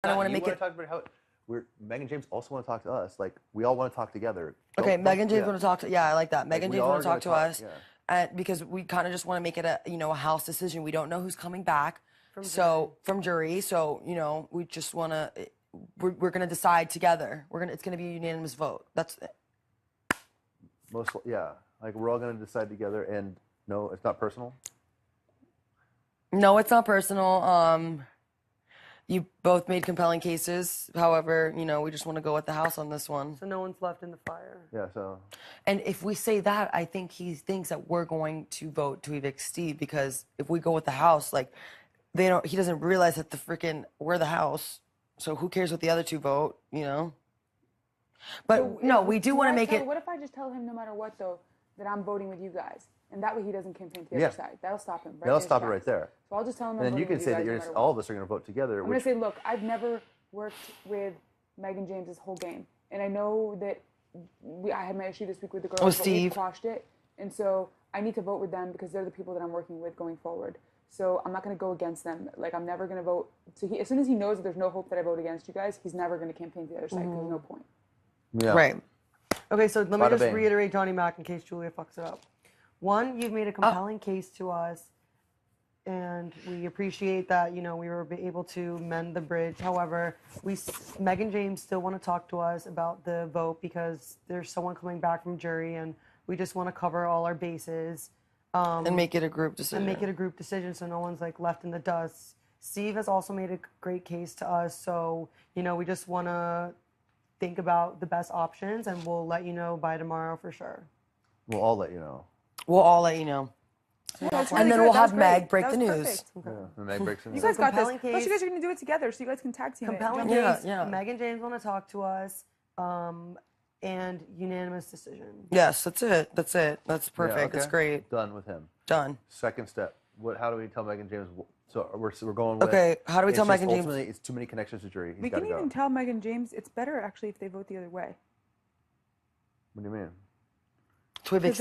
I don't want to You make want it. to talk about how Megan James also want to talk to us. Like we all want to talk together. Okay, Megan James yeah. want to talk to. Yeah, I like that. Megan we James all want are to talk gonna to talk, us, yeah. and because we kind of just want to make it a house decision. We don't know who's coming back, from jury. So we just want to. We're gonna decide together. It's gonna be a unanimous vote. That's it. Like we're all gonna decide together, and no, it's not personal. No, it's not personal. You both made compelling cases. However, we just want to go with the house on this one. So no one's left in the fire. Yeah. So. And if we say that, I think he thinks that we're going to vote to evict Steve, because if we go with the house, like he doesn't realize that we're the house. So who cares what the other two vote, But So no, we do want to make it. What if I just tell him no matter what, though, that I'm voting with you guys? And that way he doesn't campaign to the other side. That'll stop him. Right. That'll stop it right there. So I'll just tell him. And then you can say that all of us are going to vote together. I'm going to say, look, I've never worked with Megan James's whole game, and I know that I had my issue this week with the girls, but we Steve quashed it, and so I need to vote with them because they're the people that I'm working with going forward. So I'm not going to go against them. Like I'm never going to vote. So as soon as he knows that there's no hope that I vote against you guys, he's never going to campaign to the other side because there's no point. Yeah. Right. Okay, so let me Bada just bing. reiterate Johnny Mac in case Julia fucks it up. One, you've made a compelling case to us, and we appreciate that, we were able to mend the bridge. However, Megan James still want to talk to us about the vote because there's someone coming back from jury, and we just want to cover all our bases. And make it a group decision. So no one's left in the dust. Steve has also made a great case to us, so we just want to think about the best options, and we'll let you know by tomorrow for sure. We'll all let you know. We'll all let you know. And then we'll have Meg break the news. Okay. Yeah. Meg breaks the news. You guys got this. Compelling Plus, case. you guys are going to do it together, so you guys can tag team Compelling it. case. Yeah. Megan James want to talk to us, and unanimous decision. Yes, that's it. That's perfect. Yeah, okay. That's great. Done with him. Done. Second step. How do we tell Megan James? So we're going with. Okay, how do we tell Megan James? Ultimately, it's too many connections to jury. We can even tell Megan James it's better actually if they vote the other way. What do you mean? To evict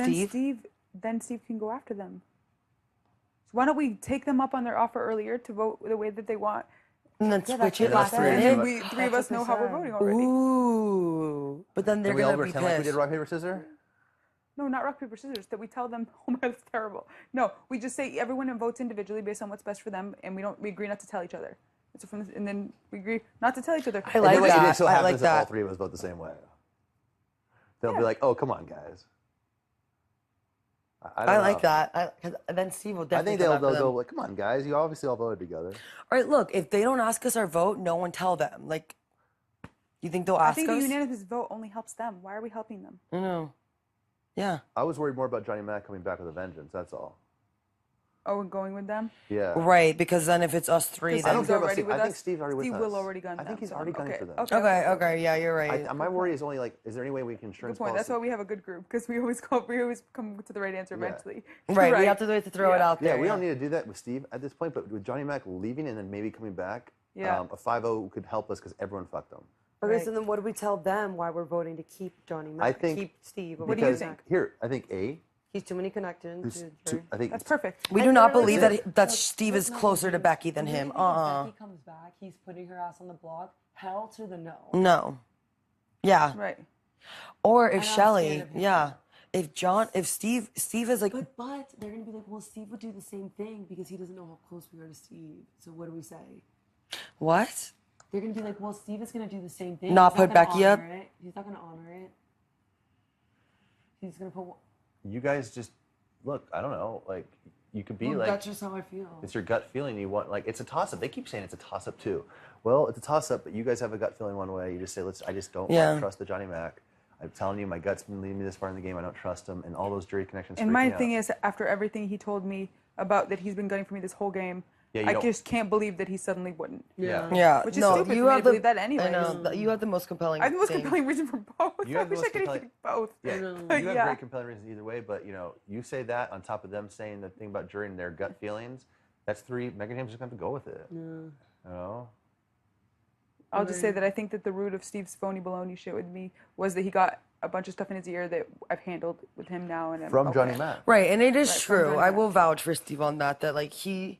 Then Steve can go after them. So why don't we take them up on their offer earlier to vote the way that they want? And then switch it last after And it. then we three of us know how we're voting already. Ooh. But then they're we all going to be pretend like we did pissed. rock paper scissors. No, not rock, paper, scissors. That we tell them, oh my God, that's terrible. No, we just say everyone votes individually based on what's best for them, and we agree not to tell each other. And then we agree not to tell each other. I like that. It so I happens like that all that. three of us vote the same way. They'll be like, "Oh, come on, guys." I like that. Then Steve will I definitely think come they'll after go them. like, "Come on, guys! You obviously all voted together." All right, look, if they don't ask us our vote, no one tell them. Like, you think they'll I ask think us? the unanimous vote only helps them. Why are we helping them? I know. Yeah. I was worried more about Johnny Mac coming back with a vengeance. That's all. Oh, and going with them? Yeah. Right, because then if it's us three, Because then... I don't care about already Steve. with I think us. Steve's already with us. Steve will already gun them. I think he's so- already gunning okay, for them. Okay, yeah, you're right. My worry is only is there any way we can Good insurance point. That's why we have a good group, because we always come to the right answer eventually. Right, we have to wait to throw it out there. Yeah, we don't need to do that with Steve at this point, but with Johnny Mac leaving and then maybe coming back, Yeah. a 5-0 could help us because everyone fucked them. Okay, Right. so then what do we tell them why we're voting to keep Johnny Mac? I think keep Steve. What do you because think? here, I think A. He's too many connections. I think That's perfect. We do not believe that Steve is closer to Becky than him. If Becky comes back, he's putting her ass on the block. Hell to the no. No. Yeah. Right. Or if I'm Shelly, scared of him. yeah. If Steve is like... But they're going to be like, well, Steve would do the same thing because he doesn't know how close we are to Steve. So what do we say? What? They're going to be like, well, Steve is going to do the same thing. Not He's put gonna Becky up? honor it. He's not going to honor it. He's going to put... you guys just look. I don't know. Like you could be Well, like that's just how I feel. it's your gut feeling. You want it's a toss up. They keep saying it's a toss up too. Well, it's a toss up, but you guys have a gut feeling one way. You just say, I just don't trust the Johnny Mac. I'm telling you, my gut's been leading me this far in the game. I don't trust him, and all those jury connections. And my thing is, after everything he told me about that he's been gunning for me this whole game, I just can't believe that he suddenly wouldn't. Yeah. Which is stupid for me to believe that anyways. I know. You have the most compelling I have the most thing. compelling reason for both. You have I the wish I most could compelling- think both. Yeah, But you have yeah. great compelling reasons either way, but you say that on top of them saying the thing about jury and their gut feelings. That's three. Megan James is going to have to go with it. You know. I'll just say that I think that the root of Steve's phony baloney shit with me was that he got a bunch of stuff in his ear that I've handled with him now. And From Johnny Mac. Right, and it is Right, from true. Johnny I Mac. will vouch for Steve on that. That like he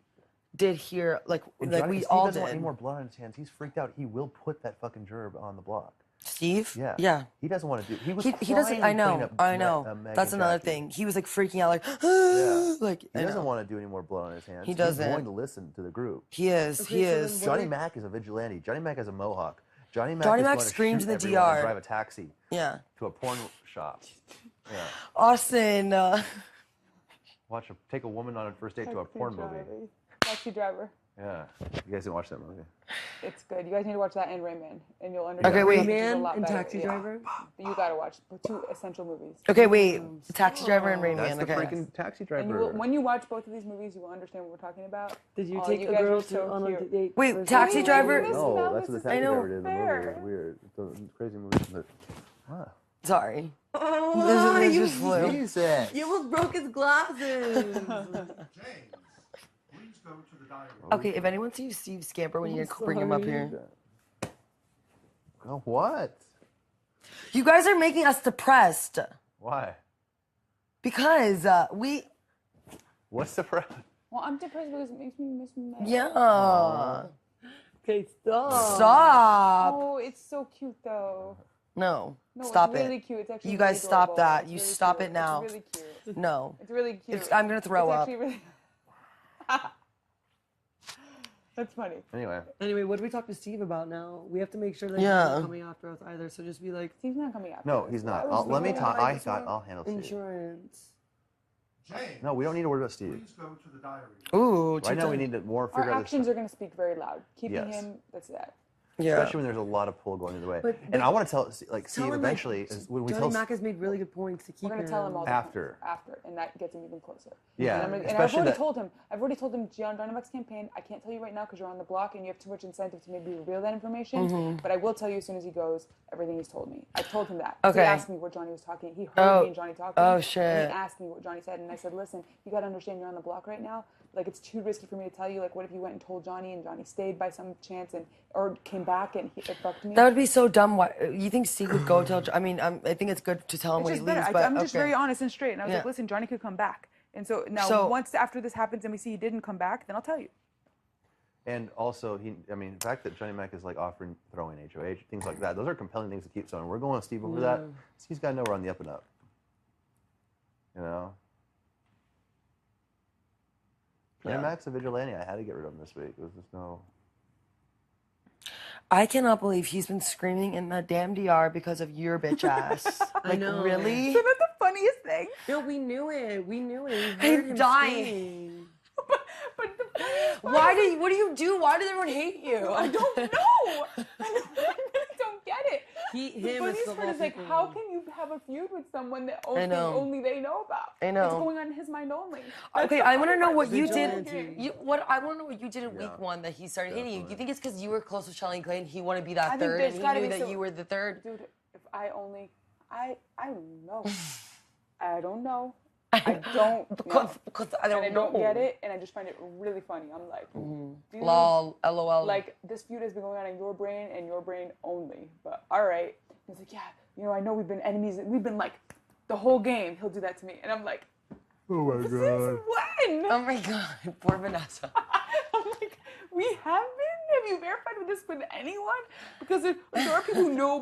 did hear like Johnny, we Steve all doesn't want did. any more blood on his hands. He's freaked out. He will put that fucking gerb on the block. Steve? Yeah. Yeah. He doesn't want to do. He was. He doesn't. crying I cleaning know. up I know. Meg That's and another Jackie. thing. He was like freaking out, like, Yeah. like He I doesn't know. want to do any more blood on his hands. He He's doesn't. going to listen to the group. He is. Okay, He so then is. what Johnny are- Mac is a vigilante. Johnny Mac has a mohawk. Johnny Mac Johnny is Mac going to screams shoot in the everyone and DR. drive a taxi Yeah. to a porn shop. Yeah. Austin. Take a woman on a first date to a porn movie. Taxi Driver. Yeah. You guys didn't watch that movie. It's good. You guys need to watch that and Rayman, and you'll understand. Okay, wait. Rayman's a Man lot and better. Taxi Yeah. Driver. You gotta watch 2 essential movies. Okay, wait. Taxi Driver and Rain That's Man. the Okay. freaking taxi And you will, driver. when you watch both of these movies, you will understand what we're talking about. Did you Oh, take you a guys girl are so on a cute. date? Wait, with- Taxi Wait, Driver. you missed No, Mel, that's what the this is taxi I know. driver did in the movie. fair. It was weird. It's a crazy movie. But, huh. Sorry. Oh, This you, just flew. Jesus. you almost broke his glasses. James, please go to the diary room. Okay, if anyone sees Steve Scamper, we need to bring him up sorry. here. Oh, what? You guys are making us depressed Why? because we. What's the problem? Well, I'm depressed because it makes me miss Mel. Yeah. Okay, stop. Stop. Oh, it's so cute though. No. No, Stop it's really it. cute. It's actually You really guys stop adorable. that. It's You really stop cute. it now. It's really cute. No. It's really cute. I'm gonna throw it's up. Actually really... That's funny. Anyway. Anyway, what do we talk to Steve about now? We have to make sure that he's Yeah. not coming after us either. So just be like, Steve's not coming out. No, he's not. Let me talk. I'll handle Steve. insurance. James, No, we don't need to worry about Steve. please go to the diary room. Ooh. Right now, we need to more Our figure out this. actions are going to speak very loud. Keeping Yes. him, that's that. Yeah. Especially when there's a lot of pull going either way. But- And I want to tell, like, Tell Steve, him, eventually, like, is when we Johnny tell. Mac has made really good points to keep We're going to tell him all the After. points after, and that gets him even closer. Yeah, and I've especially already that- told him. I've already told him, John Mac's campaign. I can't tell you right now because you're on the block and you have too much incentive to maybe reveal that information. Mm-hmm. But I will tell you as soon as he goes everything he's told me. I told him that. Okay. He asked me what Johnny was talking. He heard Oh. me and Johnny talking. Oh, And shit. he asked me what Johnny said, and I said, listen, you got to understand you're on the block right now. Like, it's too risky for me to tell you. Like, what if you went and told Johnny and Johnny stayed by some chance and or came back and it fucked me? That would be so dumb. Why you think Steve would go tell? I mean, I think it's good to tell him It's when he just leaves. better. But I'm just okay. very honest and straight. And I was Yeah. like, listen, Johnny could come back. And so now, So- once after this happens and we see he didn't come back, then I'll tell you. And also, the fact that Johnny Mac is like offering throwing HOH, things like that, those are compelling things to keep. So, we're going with Steve over that. Steve's got to know we're on the up and up. You know? Johnny Yeah. Mac's a vigilante. I had to get rid of him this week. It was just no. I cannot believe he's been screaming in the damn DR because of your bitch ass. Like, know. really? Isn't that the funniest thing? No, we knew it. We knew it. We heard I'm him dying. screaming. But the funniest part Why is, what do you do? Why does everyone hate you? I don't know. I really don't get it. He, The him is funniest the part whole is like, people. how can you have a feud with someone that know. only they know about? I know. It's going on in his mind only. That's Okay, the I want to funny know part. what you did. Vigilante. I want to know what you did in week one that he started hating you. definitely. You think it's because you were close with Shelly and Clay and he wanted to be I that think third there's and gotta he knew be that some- you were the third? Dude, if I only, I don't know. I don't know. I don't know. Because I don't And I know. don't get it, and I just find it really funny. I'm like, dude, Lol, LOL. like this feud has been going on in your brain and your brain only. But all right. He's like, yeah, I know we've been enemies. We've been like the whole game. He'll do that to me, and I'm like, Oh my since when? oh my god, poor Vanessa. I'm like, we have been? Have you verified with this with anyone? Because there are people who know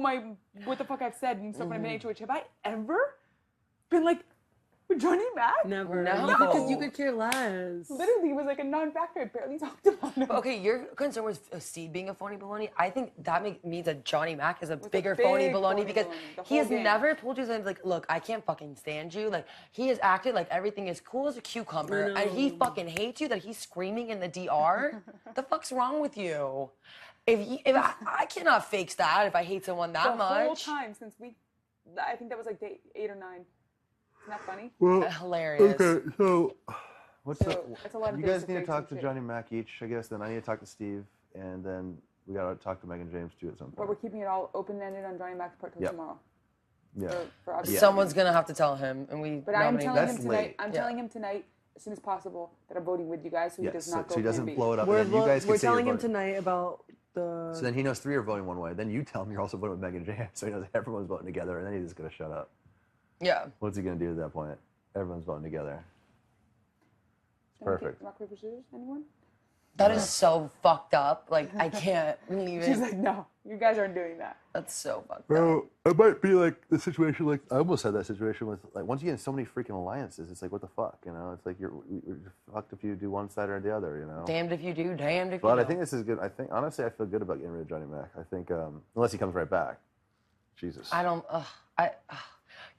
what the fuck I've said and stuff when I've been HOH. Have I ever been like with Johnny Mac? Never. No. Because you could care less. Literally, it was like a non-factor. I barely talked about him. Okay, your concern was Steve being a phony baloney. I think that means that Johnny Mac is a bigger big phony baloney phony because baloney, the he whole has game. never told you something like, look, I can't fucking stand you. Like, he has acted like everything is cool as a cucumber and he fucking hates you that he's screaming in the DR. The fuck's wrong with you? If I cannot fake that if I hate someone that The much. whole time since I think that was like day 8 or 9. Isn't that funny? Hilarious. Okay, so what's So, it's a lot of you days guys to need to fix talk and to shit. Johnny Mac each, I guess. Then I need to talk to Steve, and then we gotta talk to Megan James too at some But point. we're keeping it all open-ended on Johnny Mac's part till Yep. tomorrow. Yeah. For obvious Yeah. Someone's gonna have to tell him, and we. But I'm nominate telling them. him That's tonight. late. I'm Yeah. telling him tonight, as soon as possible, that I'm voting with you guys, so he Yes, does not go. so he doesn't Plan B. blow it up. We're, And then you guys can we're say you're telling him voting. tonight about the. So then he knows 3 are voting one way. Then you tell him you're also voting with Megan James, so he knows everyone's voting together, and then he's just gonna shut up. Yeah. What's he gonna do at that point? Everyone's voting together. It's Can we get perfect. Rock, paper, scissors, anyone? That is so fucked up. Like, I can't believe She's it. like, no, you guys aren't doing that. That's so fucked up. Bro, it might be like the situation, like I almost had that situation with, like, once you get in so many freaking alliances, it's like, what the fuck, you know? It's like you're fucked if you do one side or the other, you know? Damned if you do, damned if you But don't. I think this is good. I think, honestly, I feel good about getting rid of Johnny Mac. I think, unless he comes right back. Jesus. I don't.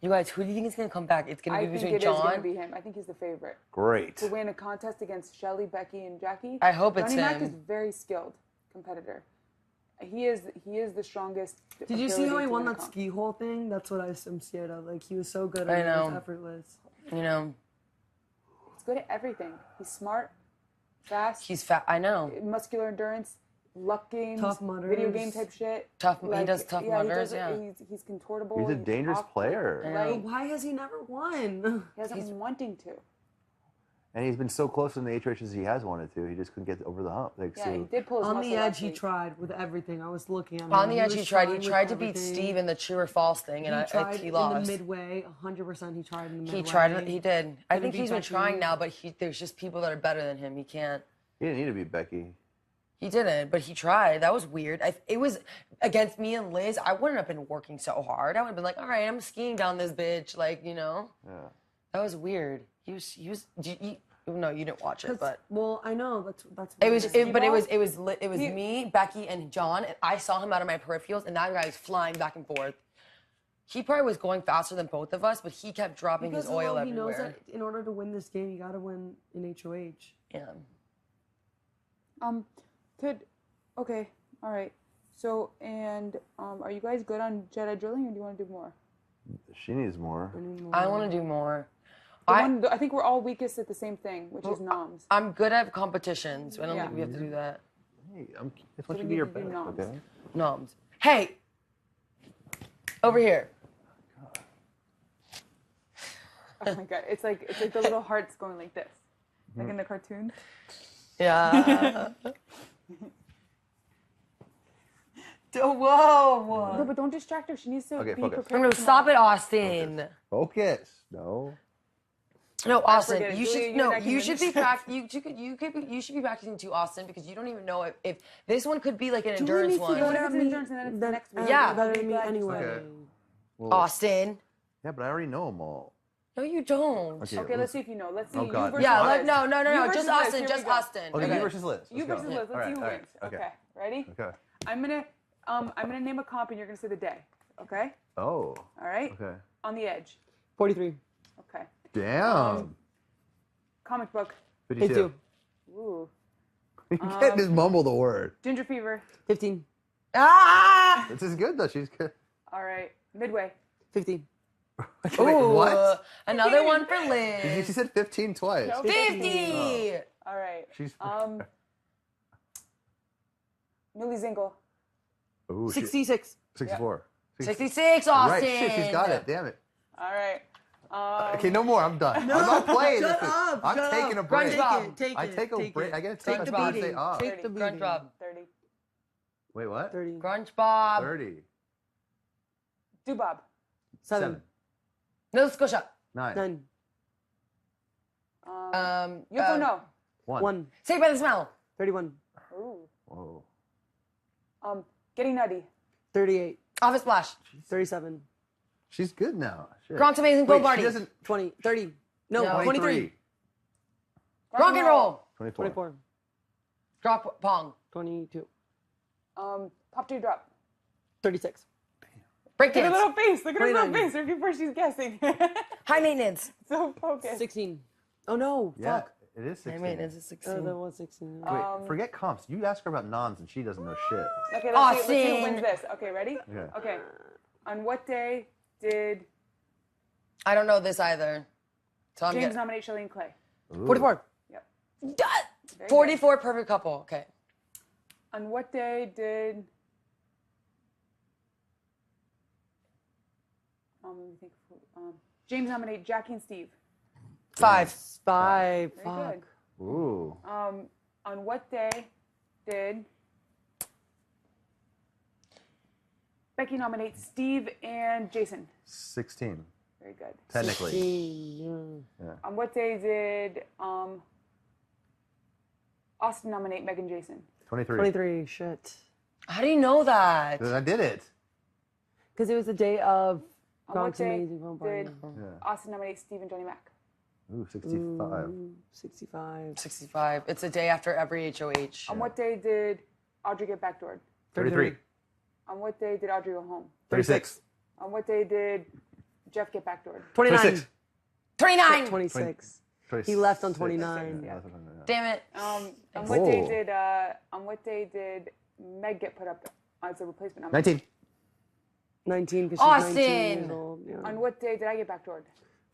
You guys, who do you think is gonna come back? It's gonna I be think between it is going to John. be him. I think he's the favorite. Great. To win a contest against Shelly, Becky, and Jackie. I hope it's Johnny Mac him. is very skilled competitor. He is the strongest. Did you see how ability he to won win a that ski hole thing? That's what I'm scared of. Like, he was so good at I it. It was know. effortless. You know, He's good at everything. He's smart, fast, he's fat. I know. muscular endurance, luck games, Tough video mutters. game type shit. Tough. He does tough He mutters. does it. Yeah. He's contortable. He's a dangerous off- player. Yeah. Right? Why has he never won? He hasn't been wanting to. And he's been so close in the HOHs he has wanted to. He just couldn't get over the hump. Like, Yeah, so, he did pull his On muscle the edge, last he week. tried with everything. I was looking at him. On the edge, was he tried. He trying with tried to beat everything. Steve in the true or false thing, and He tried he lost. in the midway. 100% he tried in the midway. He tried. He did. I Couldn't think beat he's been Becky. trying now, but there's just people that are better than him. He can't. he didn't need to beat Becky. He didn't, but he tried. That was weird. It was against me and Liz. I wouldn't have been working so hard. I would have been like, all right, I'm skiing down this bitch. Like, you know. Yeah. That was weird. He was. No, you didn't watch it, but Well, I know that's. it was. But Steve-O? it was me, Becky, and John, and I saw him out of my peripherals, and that guy was flying back and forth. He probably was going faster than both of us, but he kept dropping his oil he knows everywhere. that in order to win this game, you got to win in HOH. Yeah. Okay, all right. So, and are you guys good on Jedi drilling, or do you want to do more? She needs more. I want to do more. I think we're all weakest at the same thing, which is noms. I'm good at competitions. I don't Yeah. think we have to do that. Hey, it's we what you need do your to do best, noms. okay? Noms. Hey! Over here. Oh my god, it's like the little hearts going like this, like in the cartoon. Yeah. Whoa! No, but don't distract her. She needs to Okay, be focus. prepared. No, for stop it, tomorrow. Austin. Focus. No. No, Austin, forget it. you Julia, should you're no, not you should be convinced. you should be practicing too, Austin, because you don't even know if this one could be like an Julie endurance needs to one. go What if to it's me- endurance and then it's the next week? Yeah. Better I'll than be me glad you anyway. Okay. Well, Austin. yeah, but I already know them all. No, you don't. Okay, let's see if you know. Let's see. Oh, You God. versus Yeah, Liz. no, You just versus Liz. Austin, Here just we go. Austin. Okay, Okay. you versus Liz. You Let's go. versus Liz. Let's All see who right, wins. all right, Okay. Ready? Okay. I'm gonna name a comp and you're gonna say the day. Okay. Oh. All right. Okay. On the edge. 43. Okay. Damn. Comic book. 52. Ooh. You can't just mumble the word. Ginger fever. 15. Ah! This is good though. She's good. All right. Midway. 15. Wait, Ooh, what? another one for She Liz. said 15 twice. No. 50! All right. She's. Millie Zingle. Ooh, 66. 64. 66, Austin. Right. Shit, she's got it. Damn it. All right. Okay, no more. I'm done. I'm not playing shut this. up, I'm shut taking up. a break. SpongeBob. Take I it. take a take break. it. I gotta Take take the my beating. birthday off. Take the Grunge beating. Bob. 30. Wait, what? 30. Grunge Bob. 30. Doobob. 7. Nova Scotia. 9. 9. UFO no. 1. 1. Saved by the Smell. 31. Ooh. Whoa. Getting nutty. 38. Office Splash. 37. She's good now. Shit. Gronk's Amazing Wait, Go Party. she doesn't. 20. 30. No, No. 23. Rock and Roll. 24. 24. Drop Pong. 22. Pop to drop. 36. Break Look at her Dance. little face. Look at her little 29. face. Right before she's guessing. High Maintenance. So focused. 16. Oh no. Yeah, Fuck. it is 16. High Maintenance is 16. That was 16. Wait, forget comps. You ask her about noms and she doesn't know shit. Okay, let's see who Austin. wins this. Okay, ready? Okay. Okay. On what day did I don't know this either. So I'm James getting nominate Shelley and Clay? Ooh. 44. Yep. Done. 44 perfect couple. Okay. On what day did let me think. James nominate Jackie and Steve? 5. 5. Very Fuck. good. Ooh. On what day did Becky nominate Steve and Jason? 16. Very good. Technically. 16. On what day did Austin nominate Meg and Jason. 23. 23. Shit. How do you know that? I did it. Because it was the day of On what Gronk's day amazing film party. did Yeah. Austin nominate Steve and Johnny Mac? Ooh, 65. 65. 65. It's a day after every HOH. On what day did Audrey get backdoored? 33. On what day did Audrey go home? 36. On what day did Jeff get backdoored? 29. 26. 29. 26. He left on 29. Yeah. Damn it. On Oh. what day did Meg get put up as a replacement? 19. 19 because she's Austin. 19 years old. Yeah. On what day did I get backdoored?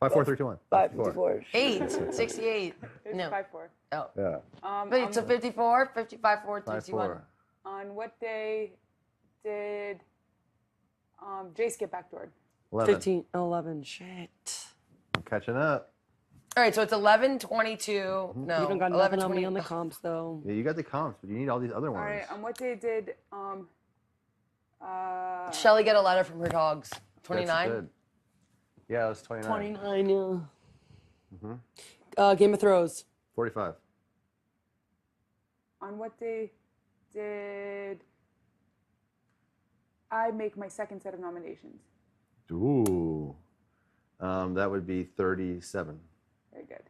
5, 4, 3, 2, 1. 554. 8. 68. It's No. 5-4. Oh. Yeah. Wait, so 54, 55, 4, 5, 61. 4. On what day did Jace get backdoored? 11. 15. 11. Shit. I'm catching up. All right, so it's 11, 22. No, You don't got 11, nothing on me 20. on the comps, though. Yeah, you got the comps, but you need all these other ones. All right. On what day did Shelly get a letter from her dogs. That's 29. good. Yeah, it was 29. 29, yeah. Game of Thrones. 45. on what day did I make my second set of nominations? Ooh. That would be 37. Very good.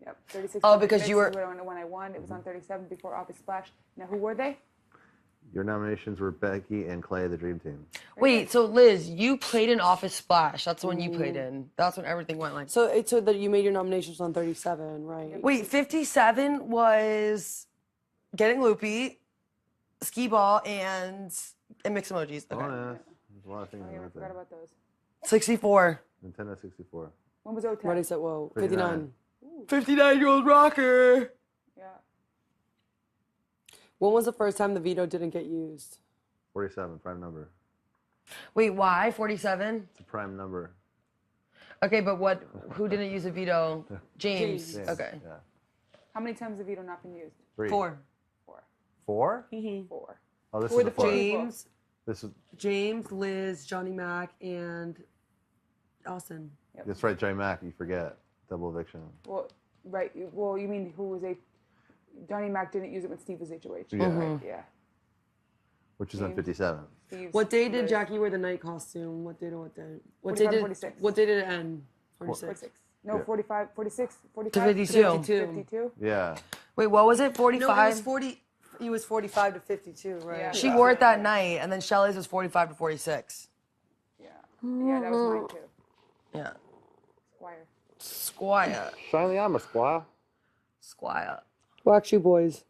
Yep, 36. Oh, because you were- when I won, it was on 37 before Office Splash. Now, who were they? Your nominations were Becky and Clay, the Dream Team. Wait, so Liz, you played in Office Splash. That's the one you played in. That's when everything went like. So it's so that you made your nominations on 37, right? Wait, 57 was Getting Loopy, Skee Ball, and mixed emojis. Okay. Bonus. There's a lot of things Oh, in yeah, I there. forgot about those. 64. Nintendo 64. When was O10? Ready, set, whoa. 59. 59-year-old rocker. Yeah. When was the first time the veto didn't get used? 47, prime number. Wait, why 47? It's a prime number. Okay, but what? Who didn't use a veto? James. James. Okay. Yeah. How many times have veto not been used? 3. 4. 4. 4? Four. Oh, this Who are is the a 4. James, This is, James, Liz, Johnny Mac, and Austin. that's right, Johnny Mac, you forget. Double eviction. Well, right. Well, you mean who was a... Johnny Mac didn't use it when Steve was HOH. Yeah. Right, yeah. Which is on James. 57. Steve's What day did Liz. Jackie wear the night costume? What day to what day? 45, 46. What day did it end? 46. 46. No, Yeah. 45, 46, 45. To 52. 52. Yeah. Wait, what was it? No, it 45? was 40. He was 45 to 52, right? Yeah. She wore it that night, and then Shelly's was 45 to 46. Yeah. Yeah, that was mine too. Yeah. Squire. Squire. Shiny, I'm a squaw. Squire. Wax you boys.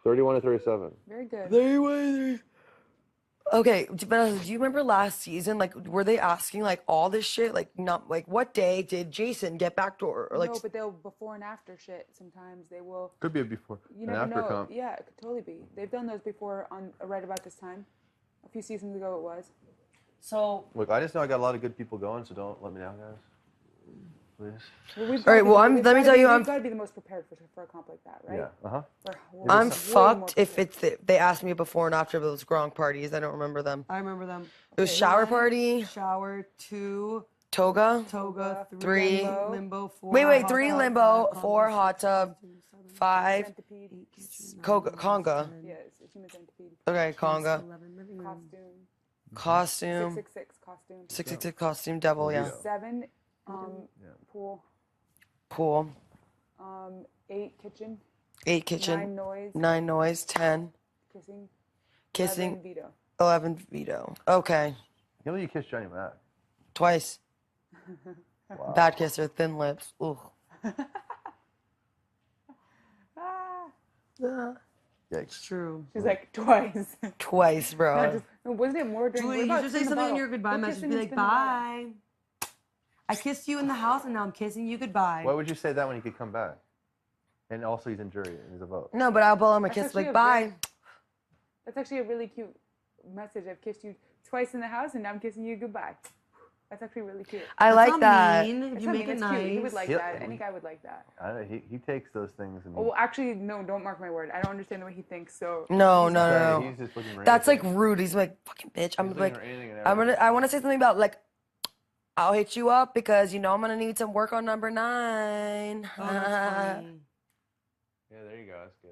31 to 37. Very good. Okay, Vanessa, do you remember last season? Like, were they asking like all this shit? Like, not like what day did Jason get backdoor? Or like, No, but they'll before and after shit. Sometimes they will. Could be a before You and never after know. comp. Yeah, it could totally be. They've done those before on right about this time. A few seasons ago, it was. so. Look, I just know I got a lot of good people going, so don't let me down, guys. Please. Well, we've All right, gotta well, we've let me gotta tell be- you, we've I'm- got to be the most prepared for a comp like that, right? Yeah. Uh huh. We're I'm way fucked more if prepared. they asked me before and after those Gronk parties. I don't remember them. I remember them. It was shower One, party, Shower, 2, toga, toga, 3, limbo, 4. wait, hot 3 tub, limbo, 5 4 combos, hot tub, 5 Centipede. conga. Yes, it's human centipede. Okay, conga. 11 living room. Costume. Costume. 666 costume. 666 costume, devil, yeah. 7 Yeah. pool. Pool. 8 kitchen. 8 9 kitchen. noise. 9 noise. 10 Kissing. kissing. 11 veto. 11 veto. Okay. Can't believe you kissed Johnny Mac. Twice. Wow. Bad kisser, thin lips. Ooh. Yikes. True. She's like twice. Twice, Not bro. just, no, wasn't it more during? Julie, what you about should say spin the something in bottle? your goodbye Go message. kissing Be and like, spin the bottle. bye. I kissed you in the house and now I'm kissing you goodbye. Why would you say that when he could come back? And also he's in jury and he's a vote. No, but I'll blow him a That's kiss actually like, a bye. very- That's actually a really cute message. I've kissed you twice in the house and now I'm kissing you goodbye. That's actually really cute. I That's like not that. mean. If It's you not make mean, it it's cute. He would nice. like Yep. that. Any guy would like that. I don't know, he takes those things and Oh, well, actually, no, don't mark my word. I don't understand the way he thinks. So No, he's no, not- no, no. he's just looking for That's like anything. rude. He's like, fucking bitch. I'm He's like, looking for anything and I everything. want to say something about like, I'll hit you up because you know I'm gonna need some work on number 9. Oh, that's funny. Yeah, there you go. That's good.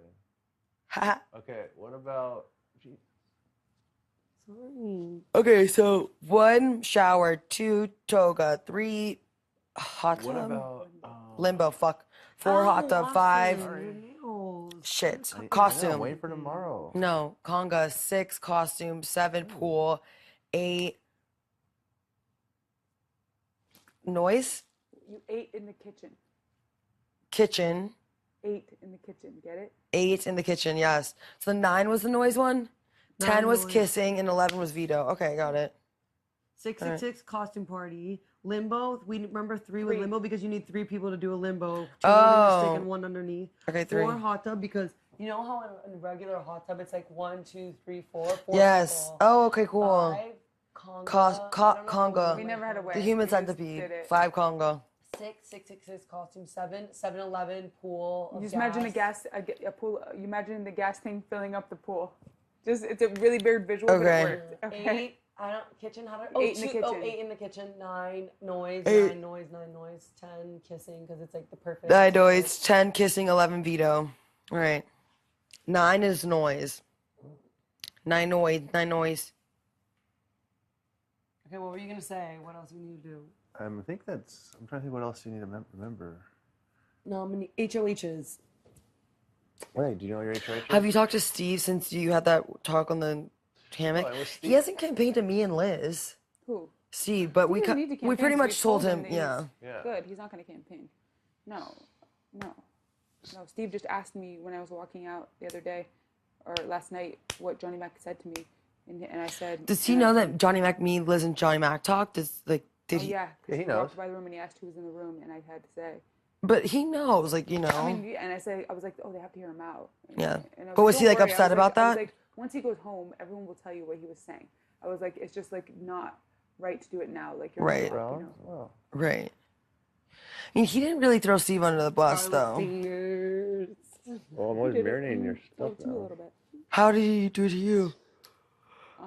Okay, what about? Sorry. Okay, so 1 shower, 2 toga, 3 hot What tub. about? Limbo, fuck. 4 hot tub, 5 shit. I know, I'm Costume. waiting for tomorrow. No, conga, 6 costume, 7 pool, 8 noise, You ate in the kitchen. kitchen, 8 in the kitchen. Get it? 8 in the kitchen, yes. So 9 was the noise one, 10 9 was noise. kissing, and 11 was veto. Okay, got it. 666 costume party. Limbo. We remember 3 with 3. limbo because you need 3 people to do a limbo. 2 Oh. under the stick and 1 underneath. Okay, 3. 4 hot tub because you know how in a regular hot tub it's like 1, 2, 3, 4. 4 Yes. people. Oh, okay, cool. 5 conga. Conga. We never had a way. The human We just centipede. did it. 5 conga. 666 costume. 7 7-Eleven pool. You just imagine a pool. You imagine the gas tank filling up the pool. It's a really weird visual, but Okay. it worked. Okay. 8. I don't kitchen. How do I? 8 in the kitchen. 8 in the kitchen. 9 noise. 8. 9 noise. 9 noise. 10 kissing because it's like the perfect. 9 noise, 10 kissing, 11 veto. All right. 9 is noise. 9 noise, 9 noise. Okay, what were you gonna say? What else do we need to do? I think that's. I'm trying to think what else you need to remember. Nominee HOHs. Wait, do you know your HOH? Have you talked to Steve since you had that talk on the hammock? Oh, it was He Steve. hasn't campaigned to me and Liz. Who? Steve, but we doesn't need to we campaign, pretty so much we told told him, him that yeah. Yeah. Good. He's not going to campaign. No. Steve just asked me when I was walking out the other day, or last night, what Johnny Mac said to me, and I said. Does he know that Johnny Mac, me, Liz, and Johnny Mac talked? Did Oh, he? yeah. 'Cause Yeah, he he knows. walked by the room and he asked who was in the room, and I had to say. But he knows, like, you know. I mean, and I was like, oh, they have to hear him out. And, Yeah. and I But was like, he, like, "Don't worry." upset I was about I was that? like, once he goes home, everyone will tell you what he was saying. I was like, it's just like not right to do it now. Like you're Right. not, you know. Well, Right. I mean, he didn't really throw Steve under the bus, though. Fingers. I'm always Did it marinating your oh, stuff too, a now. little bit. How did he do it to you?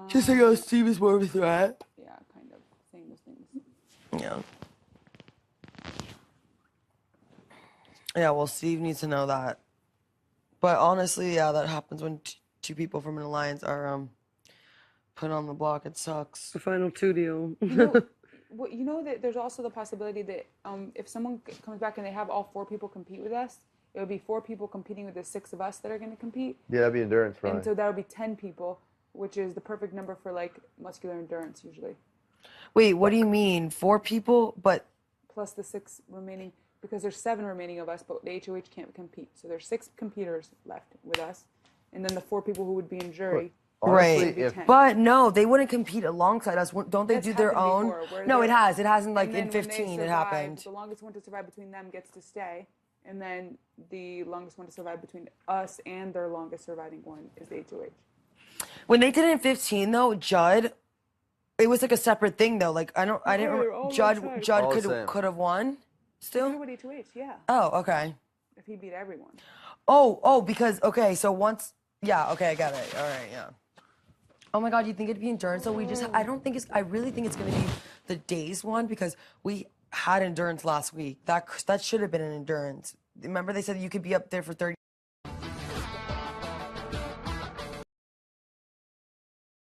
Just saying, oh, Steve is more of a threat. Yeah, kind of saying those things. Yeah. Yeah, well, Steve needs to know that. But honestly, yeah, that happens when 2 people from an alliance are put on the block. It sucks. The final 2 deal. You know that there's also the possibility that if someone comes back and they have all 4 people compete with us, it would be 4 people competing with the 6 of us that are going to compete. Yeah, that'd be endurance, probably. And so that would be 10 people, which is the perfect number for like muscular endurance usually. Wait, what do you mean? 4 people, but Plus the 6 remaining, because there's 7 remaining of us, but the HOH can't compete. So there's 6 competitors left with us. And then the 4 people who would be in jury. Honestly, right. if 10. But no, they wouldn't compete alongside us. Don't they That's do their happened own? before, where No, it they're- has. It hasn't, like, And then in when they 15, it survive, happened. The longest one to survive between them gets to stay. And then the longest one to survive between us and their longest surviving one is the HOH. When they did it in 15, though, Judd, it was like a separate thing, though. Like, I didn't, they're all Judd outside. All the same. could have won still. What about HOH? Yeah. Oh, okay. If he beat everyone. Oh, because, okay, so once, yeah, okay, I got it. All right, yeah. Oh my God, you think it'd be endurance? So I don't think I really think it's going to be the days one because we had endurance last week. That should have been an endurance. Remember they said you could be up there for 30